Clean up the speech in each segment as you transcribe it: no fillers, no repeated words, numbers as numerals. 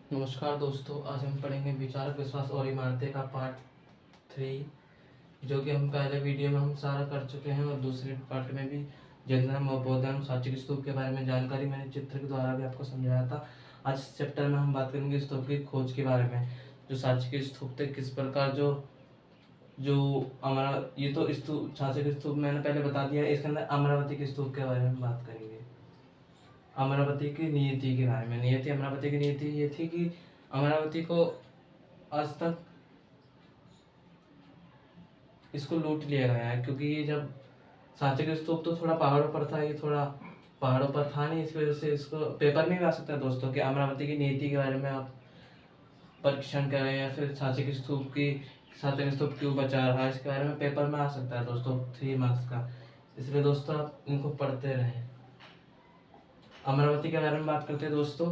नमस्कार दोस्तों, आज हम पढ़ेंगे विचारक विश्वास और इमारतें का पार्ट 3, जो कि हम पहले वीडियो में हम सारा कर चुके हैं और दूसरे पार्ट में भी जैन धर्म और बौद्ध धर्म साचिक स्तूप के बारे में जानकारी मैंने चित्र के द्वारा भी आपको समझाया था। आज इस चैप्टर में हम बात करेंगे स्तूप की खोज के बारे में। जो साचिक स्तूप थे, किस प्रकार जो जो हमारा ये तो स्तूप साचिक स्तूप मैंने पहले बता दिया है। इसके अंदर अमरावती के स्तूप के बारे में बात करेंगे। अमरावती की नियति के बारे में। अमरावती की नियति ये थी कि अमरावती को आज तक इसको लूट लिया गया है, क्योंकि ये जब सांची का स्तूप तो थोड़ा पहाड़ों पर था, ये थोड़ा पहाड़ों पर था नहीं, इस वजह से इसको पेपर में भी आ सकता है दोस्तों कि अमरावती की नीति के बारे में आप परीक्षण करें या फिर सांची के स्तूप क्यों बचा रहा है, इसके बारे में पेपर में आ सकता है दोस्तों 3 मार्क्स का। इसलिए दोस्तों आप इनको पढ़ते रहें। अमरावती के बारे में बात करते हैं दोस्तों।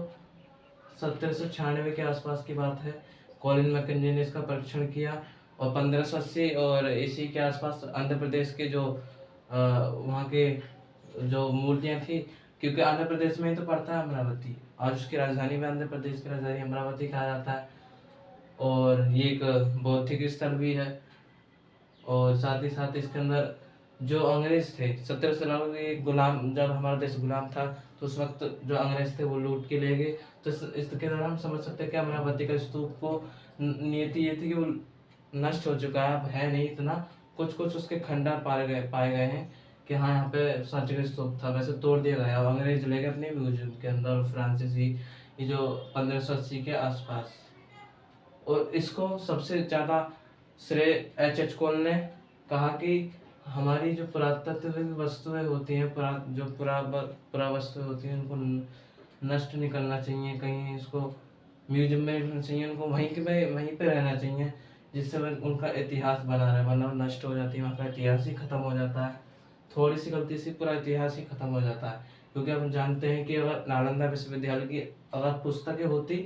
1796 के आसपास की बात है। कॉलिन मैकेंजी ने इसका परीक्षण किया और 1580 और इसी के आसपास आंध्र प्रदेश के जो वहाँ के जो मूर्तियाँ थी, क्योंकि आंध्र प्रदेश में ही तो पड़ता है अमरावती, और उसकी राजधानी भी आंध्र प्रदेश की राजधानी अमरावती कहा जाता है, और ये एक बौद्धिक स्थल भी है। और साथ ही साथ इसके अंदर जो अंग्रेज थे 1700 के गुलाम, जब हमारा देश गुलाम था तो उस वक्त जो अंग्रेज थे वो लूट के ले गए। तो इसके द्वारा हम समझ सकते हैं कि अमरावती का स्तूप को नियति ये थी कि वो नष्ट हो चुका है, अब है नहीं इतना। कुछ कुछ उसके खंडर पाए गए हैं कि हाँ यहाँ पे सांची का स्तूप था, वैसे तोड़ दिया गया और अंग्रेज ले गए अपने म्यूजियम के अंदर, फ्रांसीसी ये जो 1580 के आसपास। और इसको सबसे ज़्यादा श्रेय H.H. कोल ने कहा कि हमारी जो पुरातात्विक वस्तुएं होती हैं, पुरावस्तुएं होती हैं, उनको नष्ट नहीं करना चाहिए, कहीं इसको म्यूजियम में रखना चाहिए, उनको वहीं पे रहना चाहिए, जिससे उनका इतिहास बना रहे, वरना नष्ट हो जाती है, वहाँ का इतिहास ही खत्म हो जाता है। थोड़ी सी गलती से पूरा इतिहास ही खत्म हो जाता है, क्योंकि हम जानते हैं कि अगर नालंदा विश्वविद्यालय की अगर पुस्तकें होती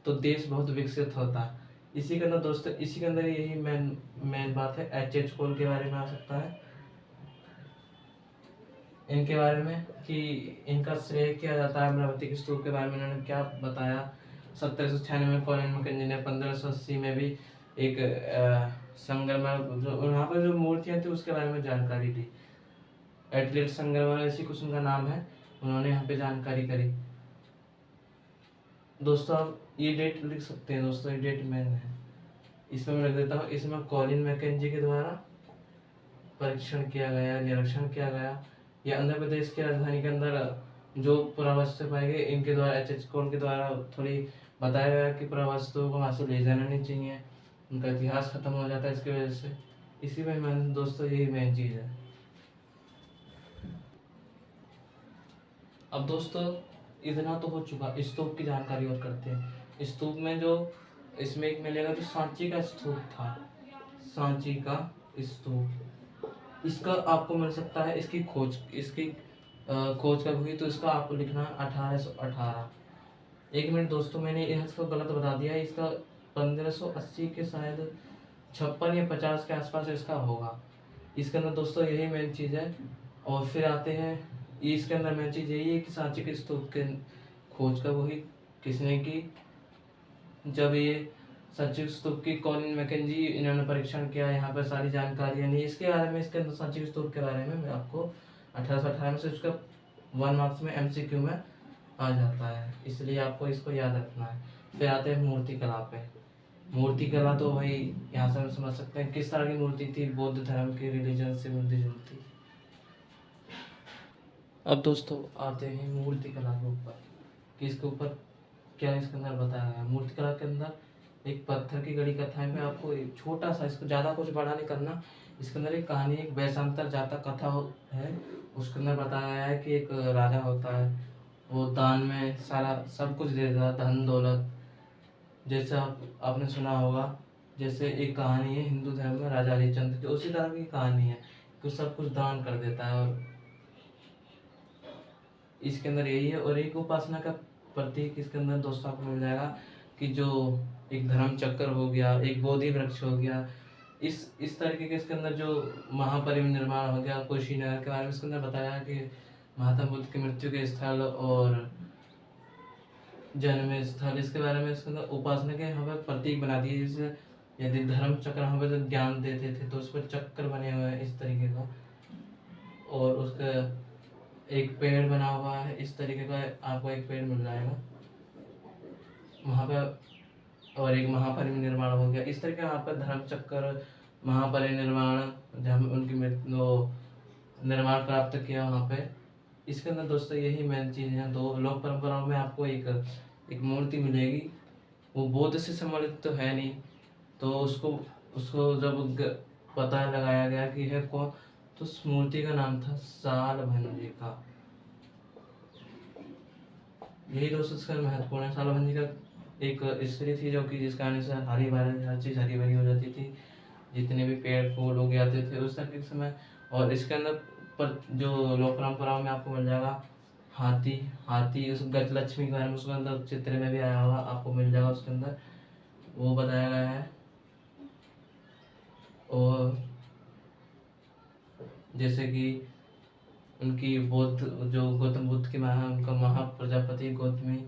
तो देश बहुत विकसित होता। इसी के अंदर दोस्तों, इसी के अंदर यही मेन बात है। H.H. कोल के बारे में आ सकता है, इनके बारे में कि इनका श्रेय किया जाता है। अमरावती के स्तूप के बारे में इन्होंने क्या बताया। 1796 में कॉलिन मैकेंजी ने 1580 में भी एक संगमरमर जो वहाँ पर जो मूर्तियाँ थी उसके बारे में जानकारी दी। एटलेट संगमरमर ऐसी कुछ उनका नाम है, उन्होंने यहाँ पे जानकारी करी। दोस्तों आप ये डेट लिख सकते हैं दोस्तों, ये डेट मैन है, इसमें मैं लिख देता हूँ। इसमें कॉलिन मैकेंजी के द्वारा परीक्षण किया गया, निरीक्षण किया गया। ये आंध्र प्रदेश की राजधानी के अंदर जो पुरावस्तु पाए गए, इनके द्वारा H.H. कोल के द्वारा थोड़ी बताया गया कि पुरावस्तुओं को वहाँ से ले जाना नहीं चाहिए, उनका इतिहास खत्म हो जाता है इसकी वजह से। इसी में मैंने दोस्तों यही मेन चीज़ है। अब दोस्तों इतना तो हो चुका, स्तूप की जानकारी और करते हैं। स्तूप में जो इसमें एक मिलेगा जो सांची का स्तूप था, सांची का स्तूप, इसका आपको मिल सकता है। इसकी खोज कब हुई तो इसका आपको लिखना है 1818। एक मिनट दोस्तों, मैंने इसको गलत बता दिया है। इसका 1580 के शायद 56 या 50 के आसपास इसका होगा। इसके अंदर दोस्तों यही मेन चीज़ है। और फिर आते हैं, इसके अंदर मेन चीज़ यही है कि सांची के स्तूप के खोज कब हुई, किसने की। जब ये सांची स्तूप की कॉलिन मैकेंजी इन्होंने परीक्षण किया, यहाँ पर सारी जानकारियाँ नहीं इसके बारे में। इसके अंदर सांची स्तूप के बारे में मैं आपको 1818 में से उसका 1 मार्क्स में MCQ में आ जाता है, इसलिए आपको इसको याद रखना है। फिर आते हैं मूर्ति कला पे। मूर्ति कला तो वही यहाँ से हम समझ सकते हैं किस तरह की मूर्ति थी, बौद्ध धर्म के रिलीजन से मिलती जुलती। अब दोस्तों आते हैं मूर्ति कला के ऊपर कि इसके ऊपर क्या इसके अंदर बताया गया। मूर्ति कला के अंदर एक पत्थर की गढ़ी कथा है। मैं आपको एक छोटा सा, इसको ज़्यादा कुछ बड़ा नहीं करना। इसके अंदर एक कहानी, एक वैशांतर जातक कथा है। उसके अंदर बताया गया है कि एक राजा होता है, वो दान में सारा सब कुछ दे देता है, धन दौलत। जैसे आपने सुना होगा, जैसे एक कहानी है हिंदू धर्म में राजा हरिश्चंद्र की, उसी तरह की कहानी है कि सब कुछ दान कर देता है। और इसके अंदर यही है। और एक उपासना का प्रतीक इसके अंदर दोस्तों आपको मिल जाएगा कि जो एक धर्म चक्र हो गया, एक बोधि वृक्ष हो गया, इस तरीके के इसके अंदर जो महापरिनिर्वाण हो गया, कुशीनगर के बारे में इसके अंदर बताया कि महात्मा बुद्ध की मृत्यु के स्थल और जन्म स्थल, इसके बारे में इसके अंदर उपासना के यहाँ पर प्रतीक बना दिए। जैसे यदि धर्म चक्र यहाँ पर जो ज्ञान देते थे तो उस पर चक्र बने हुए हैं इस तरीके का, और उसका एक पेड़ बना हुआ है इस तरीके का, आपको एक पेड़ मिल जाएगा वहाँ पे, और एक महापरिनिर्वाण हो गया इस तरीके। यहाँ पर धर्म चक्र, महापरिनिर्वाण, जब उनकी निर्माण प्राप्त किया वहाँ पे। इसके अंदर दोस्तों यही मेन चीज़ है। दो लोक परंपराओं में आपको एक मूर्ति मिलेगी, वो बौद्ध से संबंधित तो है नहीं, तो उसको उसको जब पता लगाया गया कि है कौन, तो उस मूर्ति का नाम था सालभंजिका। यही दोस्तों इसका महत्वपूर्ण है। सालभंजिका एक स्त्री थी जो कि जिसका आने से हरी भरी, हर चीज़ हरी भरी हो जाती थी, जितने भी पेड़ फूल उग जाते थे उस तक के समय। और इसके अंदर पर जो लोक परंपराओं में आपको मिल जाएगा हाथी, हाथी उस गजलक्ष्मी के बारे में उसके अंदर चित्र में भी आया होगा, आपको मिल जाएगा उसके अंदर, वो बताया गया है। और जैसे कि उनकी बौद्ध जो गौतम बुद्ध के उनका महाप्रजापति गौतमी,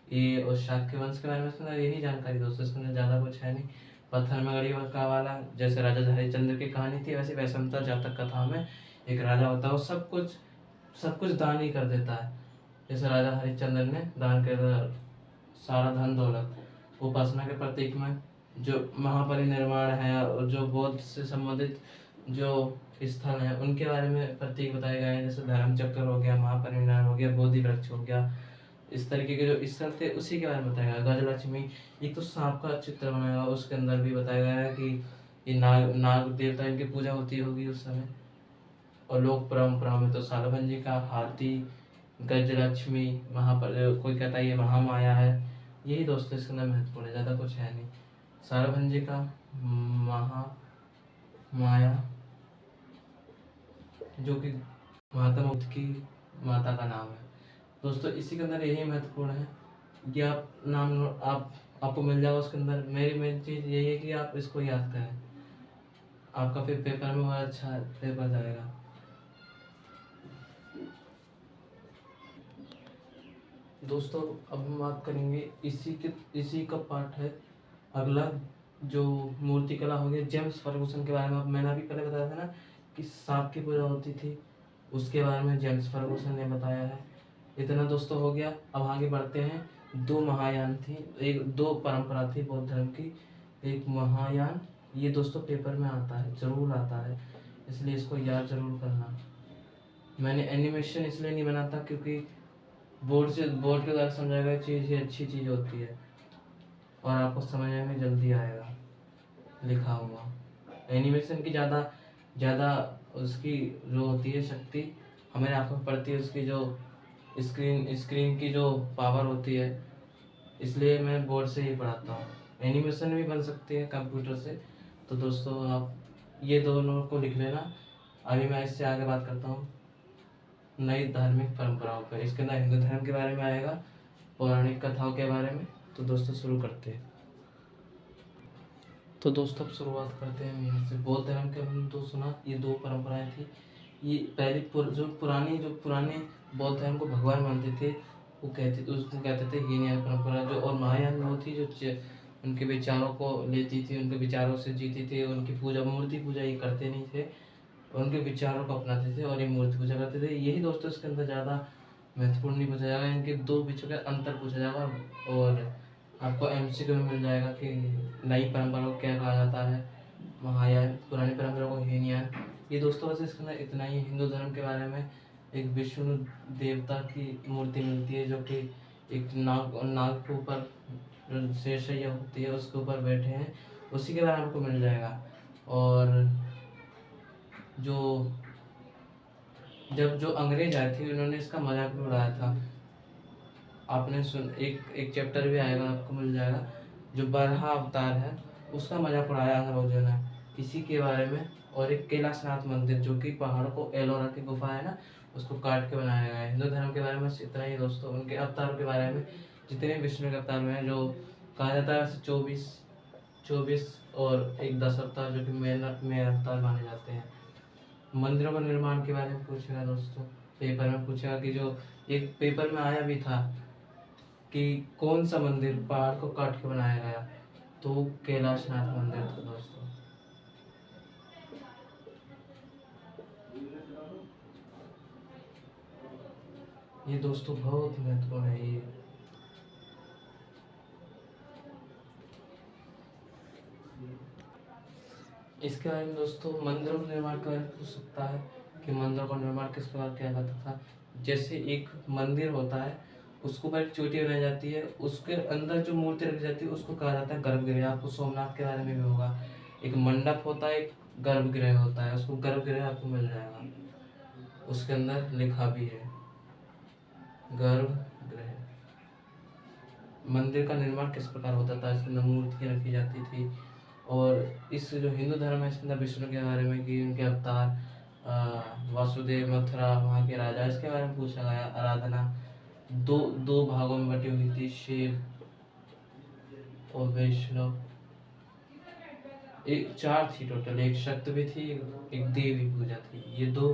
ये और शाक्य वंश के बारे में इसके अंदर यही जानकारी दोस्तों, इसके अंदर ज़्यादा कुछ है नहीं। पत्थर में गढ़ी का वाला, जैसे राजा हरिश्चंद्र की कहानी थी, वैसे वैशंतर जातक कथा में एक राजा होता है, वो सब कुछ दान ही कर देता है। जैसे राजा हरिश्चंद्र ने दान कर दिया सारा धन दौलत। उपासना के प्रतीक में जो महापरिनिर्वाण है और जो बौद्ध से संबंधित जो स्थल है उनके बारे में प्रतीक बताए गए हैं। जैसे धर्म चक्र हो गया, महापरिनिर्वाण हो गया, बोधि वृक्ष हो गया, इस तरीके के जो स्थल थे उसी के बारे में बताया गया। गजलक्ष्मी, एक तो सांप का चित्र बनाया हुआ, उसके अंदर भी बताया गया है कि ये नाग देवता इनकी पूजा होती होगी उस समय। और लोक परंपरा में तो सालभंजिका, हाथी, गजलक्ष्मी, कोई कहता है ये महामाया है। यही दोस्तों इसके अंदर महत्वपूर्ण है, ज़्यादा कुछ है नहीं। सालभंजिका, महामाया, जो कि महात्मा बुद्ध की माता का नाम है दोस्तों। इसी के अंदर यही महत्वपूर्ण है कि आप नाम आपको मिल जाएगा उसके अंदर। मेरी मेन चीज़ यही है कि आप इसको याद करें, आपका फिर पेपर में बहुत अच्छा पेपर जाएगा। दोस्तों अब हम बात करेंगे इसी का पार्ट है अगला, जो मूर्ति कला हो गया। जेम्स फर्गुसन के बारे में मैंने अभी पहले बताया था ना कि सांप की पूजा होती थी, उसके बारे में जेम्स फर्गुसन ने बताया है। इतना दोस्तों हो गया। अब आगे बढ़ते हैं। दो महायान थी, दो परंपरा थी बौद्ध धर्म की। एक महायान, ये दोस्तों पेपर में आता है, जरूर आता है, इसलिए इसको याद जरूर करना। मैंने एनिमेशन इसलिए नहीं बनाता क्योंकि बोर्ड के द्वारा समझाया गया चीज़ ये अच्छी चीज़ होती है और आपको समझने में जल्दी आएगा लिखा हुआ। एनिमेशन की ज़्यादा उसकी जो होती है शक्ति हमारे आँखों में पड़ती है, उसकी जो स्क्रीन की जो पावर होती है, इसलिए मैं बोर्ड से ही पढ़ाता हूँ। एनिमेशन भी बन सकती है कंप्यूटर से। तो दोस्तों आप ये दोनों को लिख लेना। अभी मैं इससे आगे बात करता हूँ नई धार्मिक परंपराओं पर। इसके अंदर हिंदू धर्म के बारे में आएगा, पौराणिक कथाओं के बारे में। तो दोस्तों शुरू करते हैं। तो दोस्तों अब शुरुआत करते हैं यहाँ से। बौद्ध धर्म के हमने तो सुना, ये दो परंपराएं थी। ये पहली जो पुराने बौद्ध धर्म को भगवान मानते थे वो उसको कहते थे हीनयान परंपरा। जो और महायान वो थी जो उनके विचारों को लेती थी, उनके विचारों से जीती थी। उनकी मूर्ति पूजा ये करते नहीं थे, उनके विचारों को अपनाते थे और ये मूर्ति पूजा करते थे। यही दोस्तों इसके अंदर ज़्यादा महत्वपूर्ण नहीं पूछा जाएगा, इनके दो बीचों का अंतर पूछा जाएगा और आपको एमसीक्यू में मिल जाएगा कि नई परंपरा को क्या कहा जाता है, महायान, पुरानी परंपरा को हीनयान। ये दोस्तों बस इसके अंदर इतना ही। हिंदू धर्म के बारे में एक विष्णु देवता की मूर्ति मिलती है जो कि एक नाग के ऊपर शेषैया होती है उसके ऊपर बैठे हैं, उसी के बारे में आपको मिल जाएगा। और जो अंग्रेज आए थे उन्होंने इसका मजाक भी उड़ाया था। आपने एक चैप्टर भी आएगा, आपको मिल जाएगा, जो बरहा अवतार है उसका मजाक उड़ाया अंग्रेजों ने इसी के बारे में। और एक कैलाशनाथ मंदिर जो कि पहाड़ों को एलोरा की गुफा है ना, उसको काट के बनाया गया है। हिंदू धर्म के बारे में इतना ही दोस्तों। उनके अवतारों के बारे में जितने विष्णु के अवतार में जो कहा जाता है वैसे 24 और एक 10 अवतार जो कि मेन अवतार माने जाते हैं। मंदिरों का निर्माण के बारे में पूछेगा दोस्तों, पेपर में पूछेगा कि जो एक पेपर में आया भी था कि कौन सा मंदिर पहाड़ को काट के बनाया गया, तो कैलाशनाथ मंदिर था दोस्तों। ये दोस्तों बहुत महत्वपूर्ण है ये। इसके बारे में दोस्तों मंदिरों का निर्माण का पूछ सकता है कि मंदिरों का निर्माण किस प्रकार किया जाता था। जैसे एक मंदिर होता है, उसके ऊपर एक चोटी बनाई जाती है, उसके अंदर जो मूर्ति रखी जाती है उसको कहा जाता है गर्भगृह। आपको सोमनाथ के बारे में भी होगा, एक मंडप होता है, एक गर्भगृह होता है, उसको गर्भगृह आपको मिल जाएगा, उसके अंदर लिखा भी है गर्भगृह। मंदिर का निर्माण किस प्रकार होता था, इसके अंदर मूर्तियाँ रखी जाती थी। और इस जो हिंदू धर्म है, इसके अंदर विष्णु के बारे में कि उनके अवतार, वासुदेव, मथुरा वहाँ के राजा, इसके बारे में पूछा गया। आराधना दो दो भागों में बटी हुई थी, शिव और वैष्णव। एक चार थी टोटल, एक शक्ति भी थी, एक देवी पूजा थी। ये दो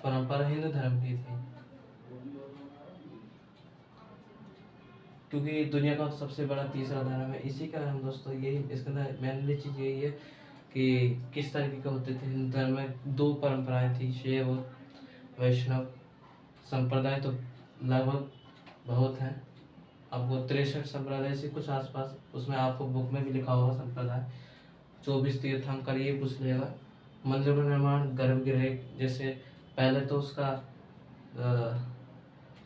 परंपरा हिंदू धर्म की थी, क्योंकि दुनिया का सबसे बड़ा तीसरा धर्म है। इसी का हम दोस्तों यही, इसके अंदर मेनली चीज़ यही है कि किस तरीके के होते थे हिंदू धर्म में। दो परंपराएं थी, शैव और वैष्णव। संप्रदाय तो लगभग बहुत हैं, आपको 63 संप्रदाय से कुछ आसपास, उसमें आपको बुक में भी लिखा होगा संप्रदाय। 24 तीर्थंकर, ये पूछ लेगा। मंदिर का निर्माण गर्भगृह, जैसे पहले तो उसका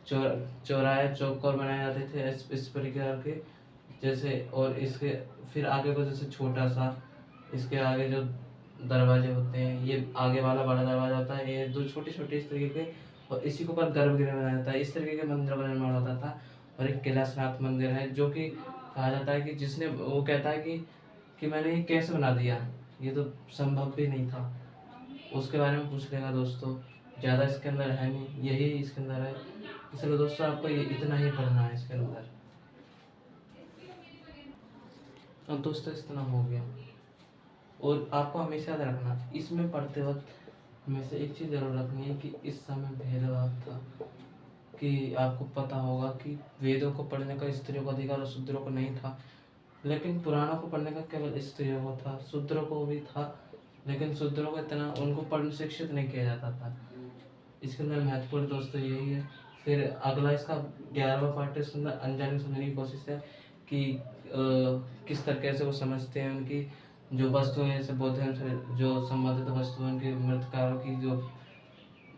चौराहे चौकोर बनाए जाते थे इस प्रकार के, जैसे, और इसके फिर आगे को जैसे छोटा सा, इसके आगे जो दरवाजे होते हैं, ये आगे वाला बड़ा दरवाजा होता है, ये दो छोटे छोटे इस तरीके के, और इसी के ऊपर गर्भगृह बनाया जाता है। इस तरीके के मंदिर का निर्माण होता था। और एक कैलाशनाथ मंदिर है, जो कि कहा जाता है कि जिसने, वो कहता है कि मैंने ये कैसे बना दिया, ये तो संभव भी नहीं था। उसके बारे में पूछ लेगा दोस्तों, ज़्यादा इसके अंदर है नहीं, यही इसके अंदर है। इसलिए दोस्तों आपको ये इतना ही पढ़ना है इसके अंदर। अब दोस्तों इतना हो गया। और आपको हमेशा याद रखना, इसमें पढ़ते वक्त हमेशा एक चीज़ जरूर रखनी है कि इस समय भेदभाव था। कि आपको पता होगा कि वेदों को पढ़ने का स्त्रियों का अधिकार और शूद्रों को नहीं था, लेकिन पुराणों को पढ़ने का केवल स्त्रियों को था। शूद्रों को भी था, लेकिन शूद्रों को इतना उनको पढ़ने शिक्षित नहीं किया जाता था। इसके अंदर महत्वपूर्ण दोस्तों यही है। फिर अगला इसका 11वां पार्ट है, इसके अंदर अनजाने समझने की कोशिश है कि किस तरीके से वो समझते हैं उनकी जो वस्तुएं, जैसे बौद्ध धर्म से जो संबंधित वस्तुएं, उनके मृतकारों की जो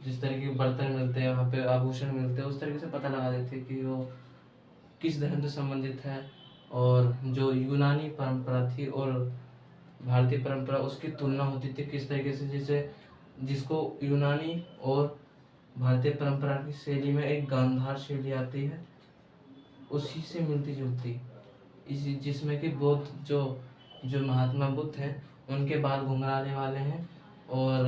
जिस तरीके के बर्तन मिलते हैं वहाँ पे, आभूषण मिलते हैं, उस तरीके से पता लगा देते हैं कि वो किस धर्म से संबंधित है। और जो यूनानी परंपरा थी और भारतीय परंपरा, उसकी तुलना होती थी किस तरीके से, जैसे जिसको यूनानी और भारतीय परंपरा की शैली में एक गांधार शैली आती है, उसी से मिलती जुलती, इसी जिसमें कि बौद्ध जो जो महात्मा बुद्ध हैं, उनके बाल घुंघराने वाले हैं और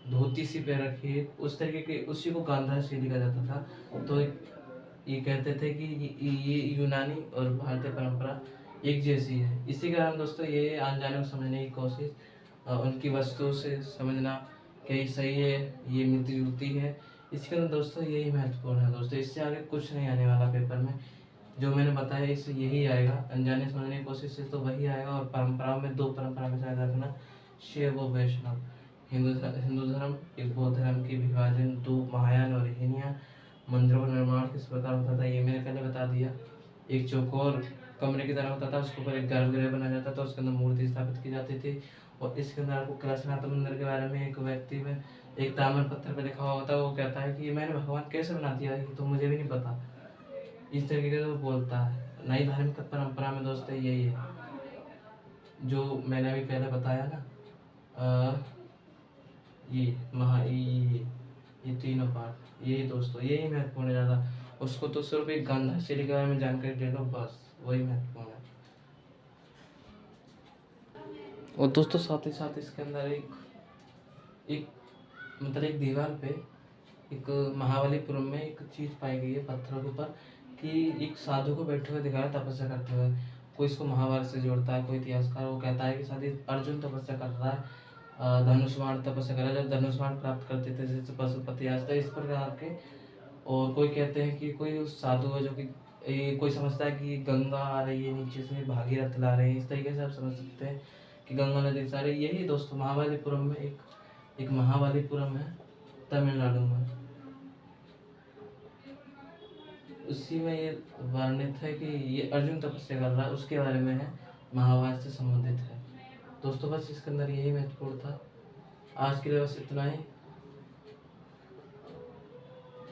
धोती सी पे रखी है, उस तरीके के, उसी को गांधार शैली कहा जाता था। तो ये कहते थे कि ये यूनानी और भारतीय परंपरा एक जैसी है। इसी कारण दोस्तों ये अनजाने को समझने की कोशिश, उनकी वस्तुओं से समझना कि ये सही है, ये मिलती जुलती है। इसके अंदर दोस्तों यही महत्वपूर्ण है दोस्तों, इससे आगे कुछ नहीं आने वाला पेपर में। जो मैंने बताया इससे यही आएगा, अनजाने समझने की कोशिश से तो वही आएगा। और परंपराओं में दो परंपरा में याद रखना, शैव व वैष्णव। हिंदू धर्म, एक बौद्ध धर्म की विभाजन, दो महायान और हीनयान। मंदिरों का निर्माण किस प्रकार होता था ये मैंने पहले बता दिया। एक चौकोर कमरे की तरह होता था, उसके ऊपर एक गर्भगृह बनाया जाता था, उसके अंदर मूर्ति स्थापित की जाती थी। और इसके अंदर आपको कैलाशनाथ मंदिर के बारे में एक व्यक्ति में एक ताम्र पत्थर पर लिखा हुआ होता है, वो कहता है कि मैंने भगवान कैसे बना दिया, ये तो मुझे भी नहीं पता। इस तरीके से वो बोलता है। नई धार्मिक परंपरा में दोस्तों यही है जो मैंने अभी पहले बताया ना, ये महा ये तीनों पार्ट, यही दोस्तों यही महत्वपूर्ण है ज़्यादा। उसको तो सिर्फ एक गांधार शैली के बारे में जानकारी दे दो, बस वही महत्वपूर्ण है। और दोस्तों साथ ही साथ इसके अंदर एक एक मतलब एक दीवार पे एक महाबलीपुरम में एक चीज़ पाई गई है पत्थरों के ऊपर, कि एक साधु को बैठे हुए दिखाया तपस्या करते हुए। कोई इसको महाभारत से जोड़ता है, कोई इतिहासकार वो कहता है कि शायद अर्जुन तपस्या कर रहा है, धनुष बाण तपस्या कर रहा है, जब धनुष बाण प्राप्त करते थे जैसे पशुपति आज तक इस प्रकार के। और कोई कहते हैं कि कोई उस साधु है जो कि ये कोई समझता है कि गंगा आ रही है नीचे से, भागीरथ ला रहे हैं, इस तरीके से आप समझ सकते हैं कि गंगा नदी से आ रही है। यही दोस्तों महाबलीपुरम में एक महाबलीपुरम है तमिलनाडु में, उसी में ये वर्णित है कि ये अर्जुन तपस्या कर रहा है, उसके बारे में है, महाभारत से संबंधित है। दोस्तों बस इसके अंदर यही महत्वपूर्ण था। आज के लिए बस इतना ही।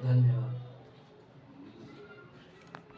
धन्यवाद।